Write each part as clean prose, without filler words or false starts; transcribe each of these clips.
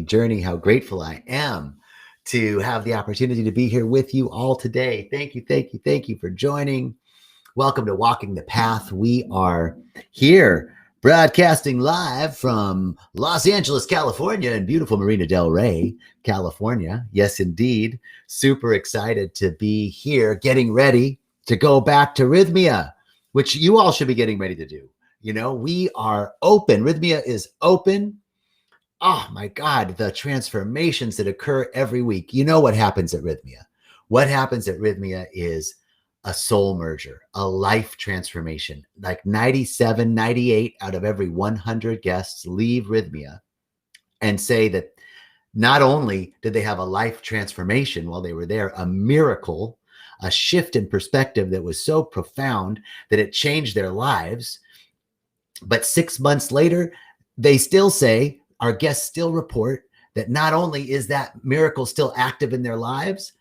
journey, how grateful I am to have the opportunity to be here with you all today. Thank you for joining. Welcome to Walking the Path. We are here broadcasting live from Los Angeles, California, and beautiful Marina del Rey, California. Yes, indeed. Super excited to be here, getting ready to go back to Rythmia, which you all should be getting ready to do. You know, we are open. Rythmia is open. Oh my God, the transformations that occur every week. You know what happens at Rythmia? What happens at Rythmia is a soul merger, a life transformation. Like 97, 98 out of every 100 guests leave Rythmia and say that not only did they have a life transformation while they were there, a miracle, a shift in perspective that was so profound that it changed their lives. But 6 months later, they still say, our guests still report that not only is that miracle still active in their lives,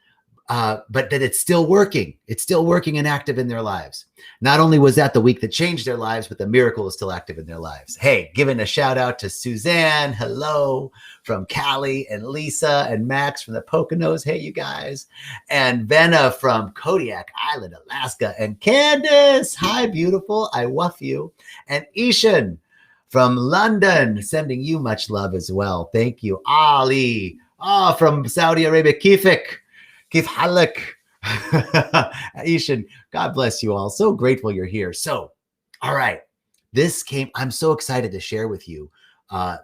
but that it's still working. It's still working and active in their lives. Not only was that the week that changed their lives, but the miracle is still active in their lives. Hey, giving a shout out to Suzanne, hello, from Cali, and Lisa and Max from the Poconos. Hey, you guys. And Venna from Kodiak Island, Alaska. And Candace, hi, beautiful. I love you. And Ishan from London, sending you much love as well. Thank you. Ali, from Saudi Arabia, Kifik Halak. Ishan, God bless you all. So grateful you're here. So, all right, I'm so excited to share with you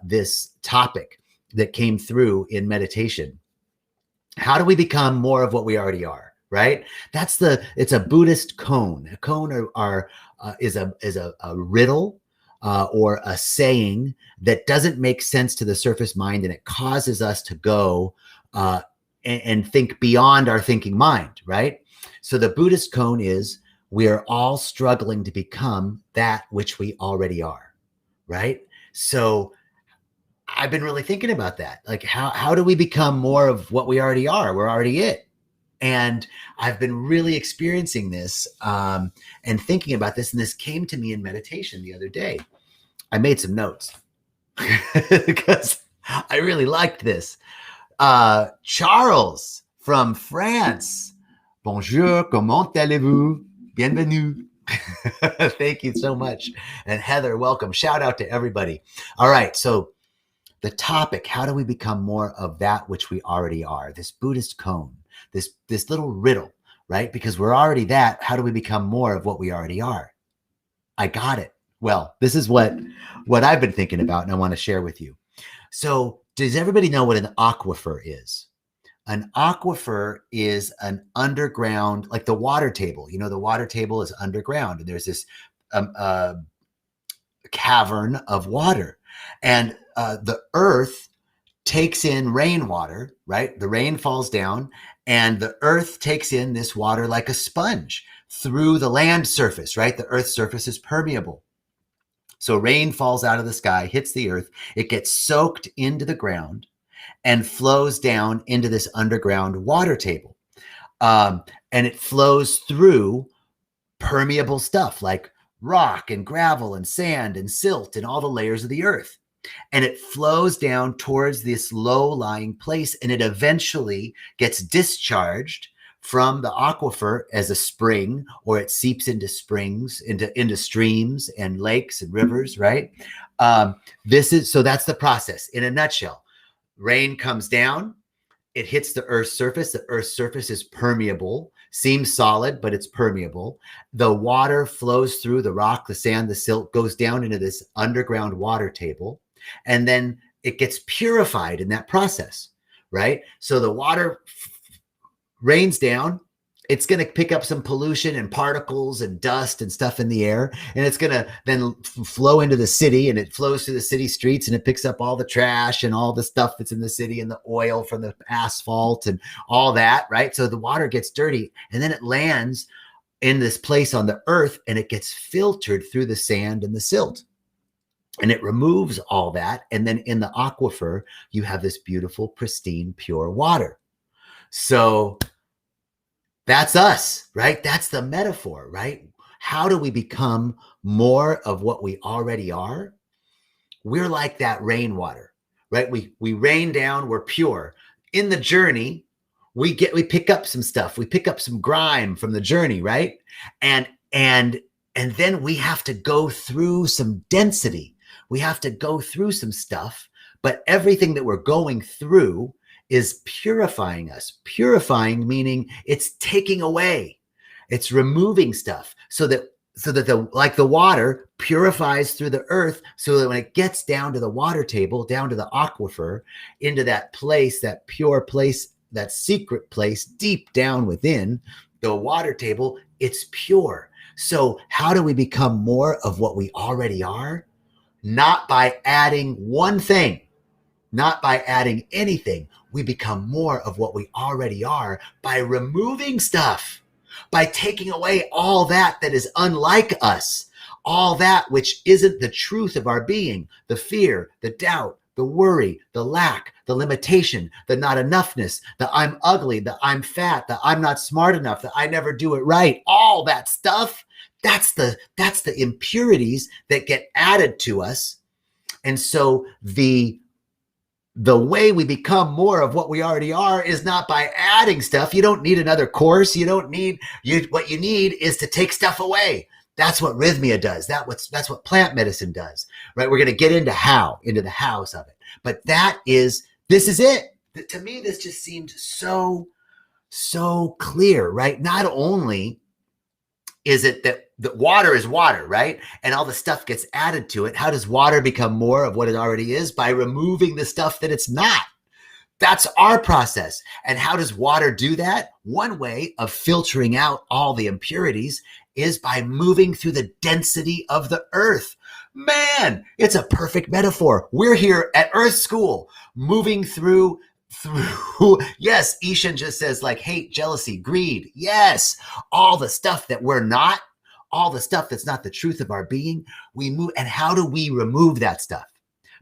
this topic that came through in meditation. How do we become more of what we already are? Right? It's a Buddhist koan. A koan is a riddle or a saying that doesn't make sense to the surface mind, and it causes us to go and think beyond our thinking mind, right? So the Buddhist koan is, we are all struggling to become that which we already are, right? So I've been really thinking about that. Like, how do we become more of what we already are? We're already it. And I've been really experiencing this and thinking about this. And this came to me in meditation the other day. I made some notes because I really liked this. Charles from France. Bonjour, comment allez-vous? Bienvenue. Thank you so much. And Heather, welcome. Shout out to everybody. All right. So the topic, how do we become more of that which we already are? This Buddhist koan, this little riddle, right? Because we're already that. How do we become more of what we already are? I got it. Well, this is what I've been thinking about, and I want to share with you. So does everybody know what an aquifer is? An aquifer is an underground, like the water table. You know, the water table is underground, and there's this cavern of water. And the earth takes in rainwater, right? The rain falls down, and the earth takes in this water like a sponge through the land surface, right? The earth's surface is permeable. So rain falls out of the sky, hits the earth, it gets soaked into the ground and flows down into this underground water table. And it flows through permeable stuff like rock and gravel and sand and silt and all the layers of the earth. And it flows down towards this low-lying place, and it eventually gets discharged from the aquifer as a spring, or it seeps into springs, into streams and lakes and rivers, right? So that's the process in a nutshell. Rain comes down, it hits the earth's surface. The earth's surface is permeable, seems solid, but it's permeable. The water flows through the rock, the sand, the silt, goes down into this underground water table, and then it gets purified in that process, right? So the water rains down, it's going to pick up some pollution and particles and dust and stuff in the air, and it's going to then flow into the city, and it flows through the city streets, and it picks up all the trash and all the stuff that's in the city and the oil from the asphalt and all that, right? So the water gets dirty, and then it lands in this place on the earth, and it gets filtered through the sand and the silt. And it removes all that. And then in the aquifer, you have this beautiful, pristine, pure water. So that's us, right? That's the metaphor, right? How do we become more of what we already are? We're like that rainwater. right? We rain down, we're pure. In the journey, we pick up some stuff. We pick up some grime from the journey, right? And then we have to go through some density. We have to go through some stuff, but everything that we're going through is purifying us. Purifying meaning it's taking away, it's removing stuff so that like the water purifies through the earth, so that when it gets down to the water table, down to the aquifer, into that place, that pure place, that secret place deep down within the water table, it's pure. So how do we become more of what we already are? Not by adding one thing, not by adding anything. We become more of what we already are by removing stuff, by taking away all that is unlike us, all that which isn't the truth of our being, the fear, the doubt, the worry, the lack, the limitation, the not enoughness, the I'm ugly, the I'm fat, the I'm not smart enough, the I never do it right, all that stuff. That's the impurities that get added to us. And so the way we become more of what we already are is not by adding stuff. You don't need another course. You don't need, what you need is to take stuff away. That's what Rythmia does. That's what plant medicine does, right? We're going to get into the hows of it. But this is it. To me, this just seemed so clear, right? Not only is it that water is water, right? And all the stuff gets added to it. How does water become more of what it already is? By removing the stuff that it's not. That's our process. And how does water do that? One way of filtering out all the impurities is by moving through the density of the earth. Man, it's a perfect metaphor. We're here at Earth School, moving through. Yes, Ishan just says like hate, jealousy, greed. Yes, all the stuff that we're not, all the stuff that's not the truth of our being, we move. And how do we remove that stuff?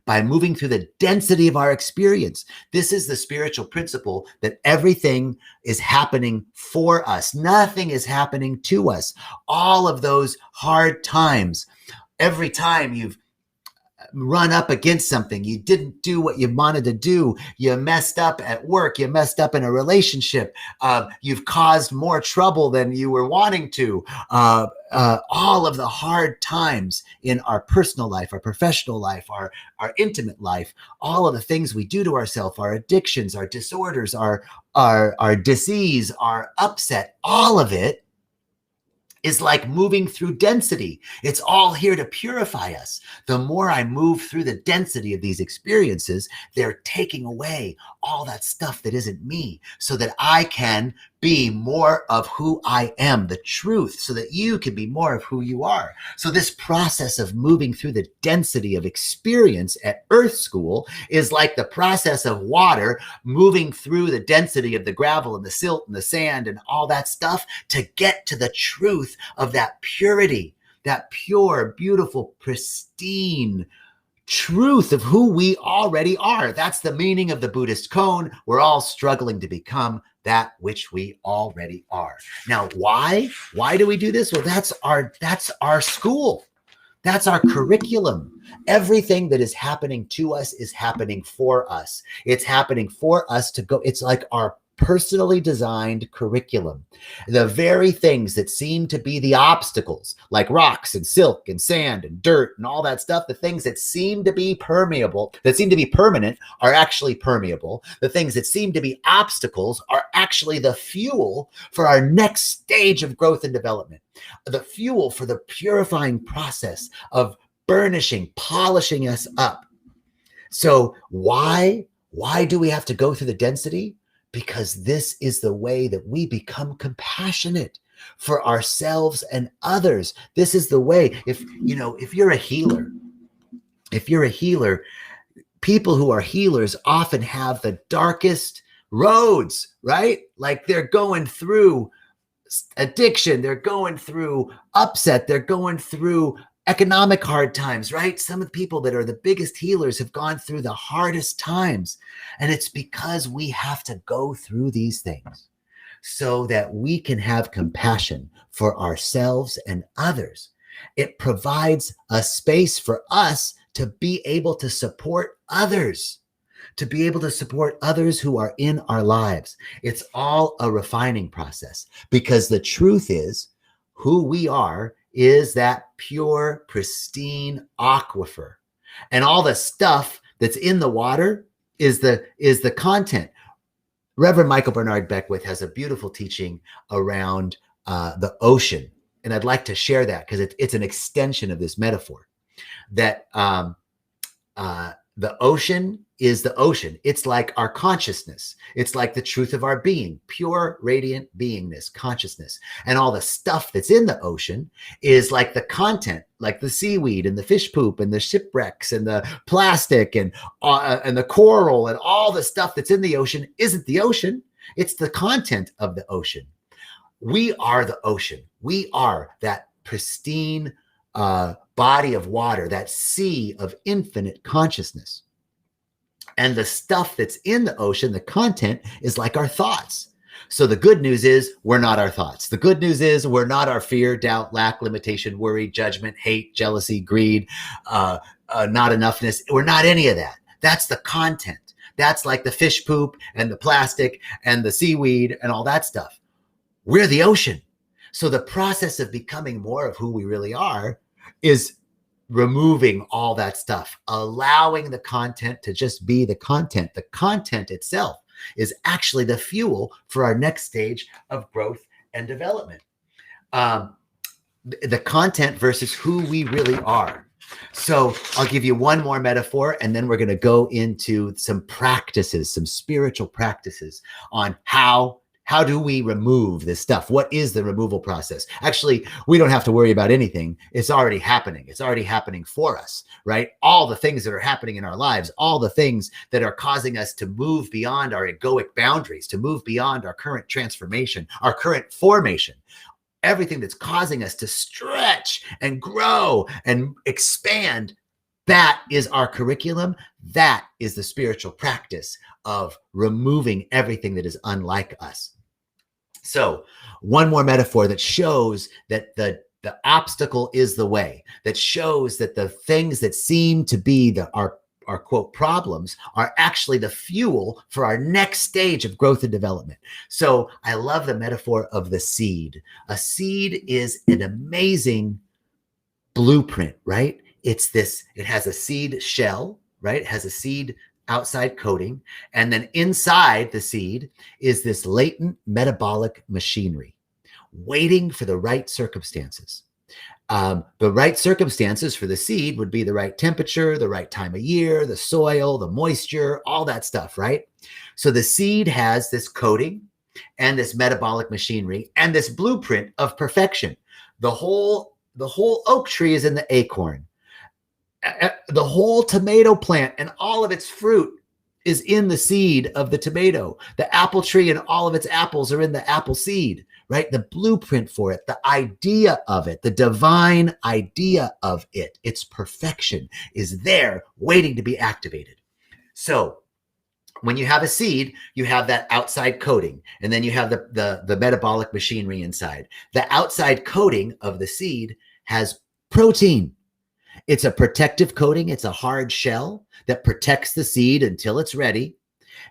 By moving through the density of our experience. This is the spiritual principle that everything is happening for us. Nothing is happening to us. All of those hard times, every time you've run up against something, you didn't do what you wanted to do, you messed up at work, you messed up in a relationship, you've caused more trouble than you were wanting to, all of the hard times in our personal life, our professional life, our intimate life, all of the things we do to ourselves, our addictions, our disorders, our disease, our upset, all of it is like moving through density. It's all here to purify us. The more I move through the density of these experiences, they're taking away all that stuff that isn't me, so that I can be more of who I am, the truth, so that you can be more of who you are. So this process of moving through the density of experience at Earth School is like the process of water moving through the density of the gravel and the silt and the sand and all that stuff to get to the truth of that purity, that pure, beautiful, pristine truth of who we already are. That's the meaning of the Buddhist koan. We're all struggling to become that which we already are. Now, why? Why do we do this? Well, that's our school. That's our curriculum. Everything that is happening to us is happening for us. It's happening for us to go. It's like our personally designed curriculum. The very things that seem to be the obstacles, like rocks and silk and sand and dirt and all that stuff, the things that seem to be permeable, that seem to be permanent, are actually permeable. The things that seem to be obstacles are actually the fuel for our next stage of growth and development, the fuel for the purifying process of burnishing, polishing us up. So why do we have to go through the density? Because this is the way that we become compassionate for ourselves and others. This is the way. If you're a healer, people who are healers often have the darkest roads, right? Like they're going through addiction, they're going through upset, they're going through economic hard times, right? Some of the people that are the biggest healers have gone through the hardest times. And it's because we have to go through these things so that we can have compassion for ourselves and others. It provides a space for us to be able to support others. to be able to support others who are in our lives. It's all a refining process, because the truth is, who we are is that pure, pristine aquifer. And all the stuff that's in the water is the content. Reverend Michael Bernard Beckwith has a beautiful teaching around the ocean. And I'd like to share that because it's an extension of this metaphor, that the ocean is the ocean. It's like our consciousness. It's like the truth of our being, pure, radiant beingness, consciousness. And all the stuff that's in the ocean is like the content, like the seaweed and the fish poop and the shipwrecks and the plastic and the coral and all the stuff that's in the ocean isn't the ocean. It's the content of the ocean. We are the ocean. We are that pristine body of water, that sea of infinite consciousness. And the stuff that's in the ocean, the content, is like our thoughts. So the good news is we're not our thoughts. The good news is we're not our fear, doubt, lack, limitation, worry, judgment, hate, jealousy, greed, not enoughness. We're not any of that. That's the content. That's like the fish poop and the plastic and the seaweed and all that stuff. We're the ocean. So the process of becoming more of who we really are is removing all that stuff, allowing the content to just be the content. The content itself is actually the fuel for our next stage of growth and development. The content versus who we really are. So I'll give you one more metaphor, and then we're going to go into some practices, some spiritual practices on how do we remove this stuff? What is the removal process? Actually, we don't have to worry about anything. It's already happening. It's already happening for us, right? All the things that are happening in our lives, all the things that are causing us to move beyond our egoic boundaries, to move beyond our current transformation, our current formation, everything that's causing us to stretch and grow and expand, that is our curriculum. That is the spiritual practice of removing everything that is unlike us. So one more metaphor that shows that the obstacle is the way, that shows that the things that seem to be our quote problems are actually the fuel for our next stage of growth and development. So I love the metaphor of the seed. A seed is an amazing blueprint, right? It has a seed shell, right? It has a seed outside coating. And then inside the seed is this latent metabolic machinery waiting for the right circumstances. The right circumstances for the seed would be the right temperature, the right time of year, the soil, the moisture, all that stuff, right? So the seed has this coating and this metabolic machinery and this blueprint of perfection. The whole oak tree is in the acorn. The whole tomato plant and all of its fruit is in the seed of the tomato. The apple tree and all of its apples are in the apple seed, right? The blueprint for it, the idea of it, the divine idea of it, its perfection is there waiting to be activated. So when you have a seed, you have that outside coating, and then you have the metabolic machinery inside. The outside coating of the seed has protein. It's a protective coating. It's a hard shell that protects the seed until it's ready.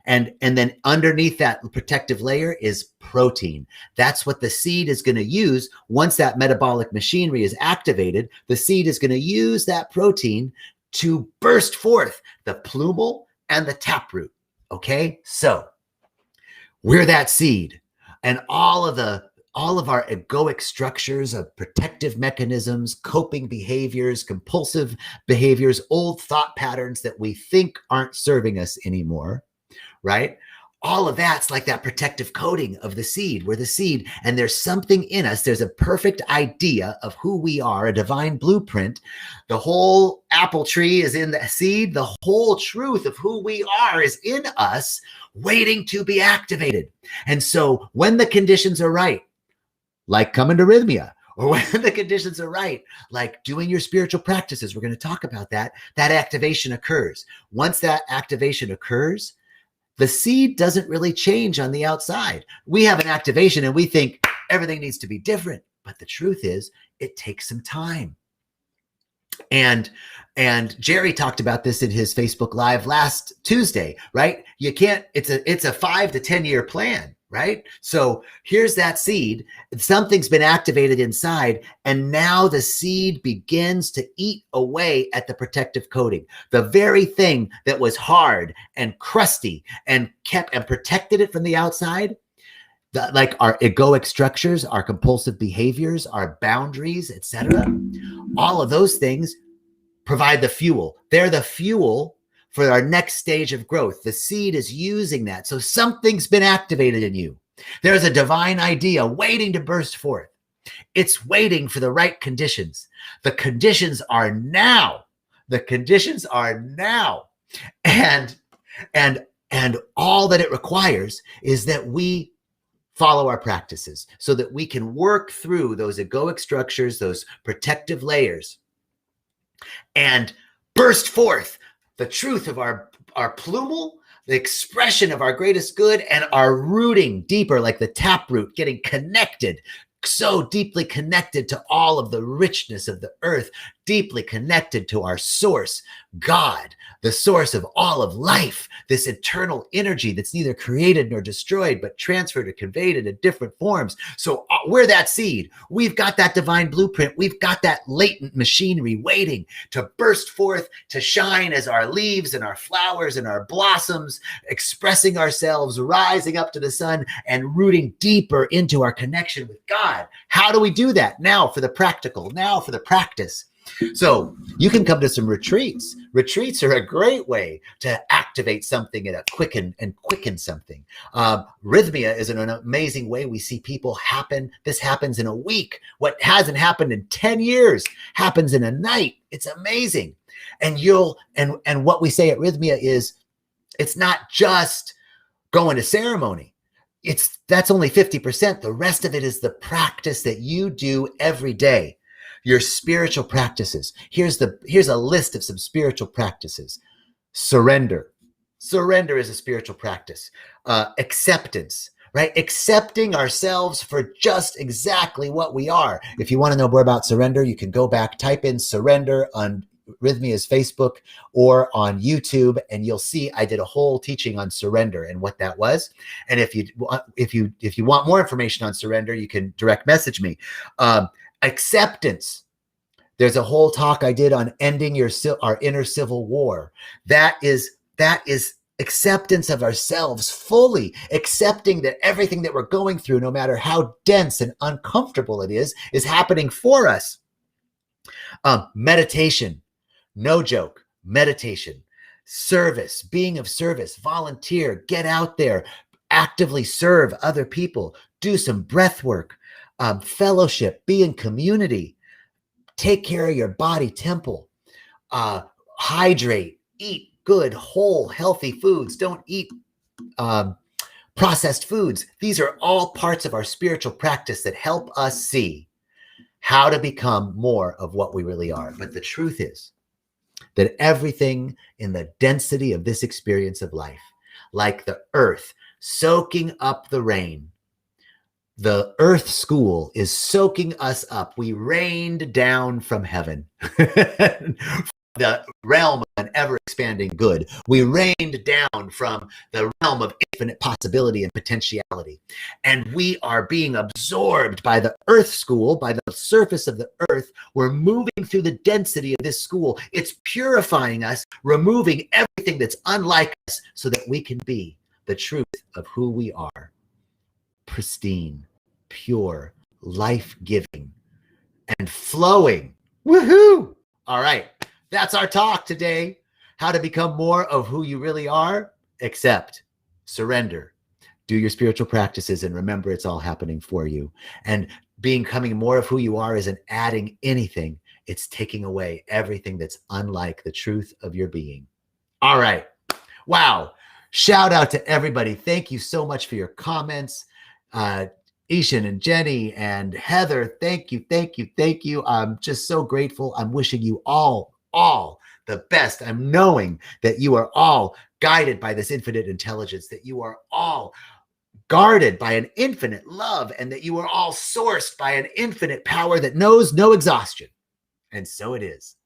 And then underneath that protective layer is protein. That's what the seed is going to use. Once that metabolic machinery is activated, the seed is going to use that protein to burst forth the plumule and the taproot. Okay, so we're that seed, and all of our egoic structures of protective mechanisms, coping behaviors, compulsive behaviors, old thought patterns that we think aren't serving us anymore, right? All of that's like that protective coating of the seed. We're the seed, and there's something in us. There's a perfect idea of who we are, a divine blueprint. The whole apple tree is in the seed. The whole truth of who we are is in us, waiting to be activated. And so when the conditions are right, like coming to Rythmia, or when the conditions are right, like doing your spiritual practices, we're going to talk about that activation occurs. Once that activation occurs, the seed doesn't really change on the outside. We have an activation and we think everything needs to be different. But the truth is, it takes some time. And Jerry talked about this in his Facebook Live last Tuesday, right? You can't, it's a 5 to 10 year plan, right? So here's that seed. Something's been activated inside, and now the seed begins to eat away at the protective coating. The very thing that was hard and crusty and kept and protected it from the outside, like our egoic structures, our compulsive behaviors, our boundaries, etc. All of those things provide the fuel. They're the fuel for our next stage of growth. The seed is using that. So something's been activated in you. There's a divine idea waiting to burst forth. It's waiting for the right conditions. The conditions are now. The conditions are now. And all that it requires is that we follow our practices so that we can work through those egoic structures, those protective layers, and burst forth the truth of our plumal, the expression of our greatest good, and our rooting deeper, like the taproot, getting connected, so deeply connected to all of the richness of the earth, deeply connected to our source, God, the source of all of life, this eternal energy that's neither created nor destroyed, but transferred or conveyed into different forms. So we're that seed. We've got that divine blueprint. We've got that latent machinery waiting to burst forth, to shine as our leaves and our flowers and our blossoms, expressing ourselves, rising up to the sun and rooting deeper into our connection with God. How do we do that? Now for the practical, now for the practice. So you can come to some retreats. Retreats are a great way to activate something and quicken something. Rythmia is an amazing way we see people happen. This happens in a week. What hasn't happened in 10 years happens in a night. It's amazing. And what we say at Rythmia is, it's not just going to ceremony. That's only 50%. The rest of it is the practice that you do every day. Your spiritual practices. Here's a list of some spiritual practices. Surrender. Surrender is a spiritual practice. Acceptance, right? Accepting ourselves for just exactly what we are. If you want to know more about surrender, you can go back, type in surrender on Rythmia's Facebook or on YouTube, and you'll see I did a whole teaching on surrender and what that was. And if you want more information on surrender, you can direct message me. Acceptance. There's a whole talk I did on ending our inner civil war. That is acceptance of ourselves, fully accepting that everything that we're going through, no matter how dense and uncomfortable it is happening for us. Meditation, no joke, meditation, service, being of service, volunteer, get out there, actively serve other people, do some breath work, fellowship, be in community, take care of your body temple, hydrate, eat good, whole, healthy foods. Don't eat processed foods. These are all parts of our spiritual practice that help us see how to become more of what we really are. But the truth is that everything in the density of this experience of life, like the earth soaking up the rain, the earth school is soaking us up. We rained down from heaven, the realm of an ever-expanding good. We rained down from the realm of infinite possibility and potentiality. And we are being absorbed by the earth school, by the surface of the earth. We're moving through the density of this school. It's purifying us, removing everything that's unlike us so that we can be the truth of who we are. Pristine, pure, life-giving, and flowing. Woohoo! All right, that's our talk today. How to become more of who you really are. Accept, surrender, do your spiritual practices, and remember it's all happening for you. And becoming more of who you are isn't adding anything. It's taking away everything that's unlike the truth of your being. All right. Wow. Shout out to everybody. Thank you so much for your comments. Ishan and Jenny and Heather, thank you, thank you, thank you. I'm just so grateful. I'm wishing you all the best. I'm knowing that you are all guided by this infinite intelligence, that you are all guarded by an infinite love, and that you are all sourced by an infinite power that knows no exhaustion. And so it is.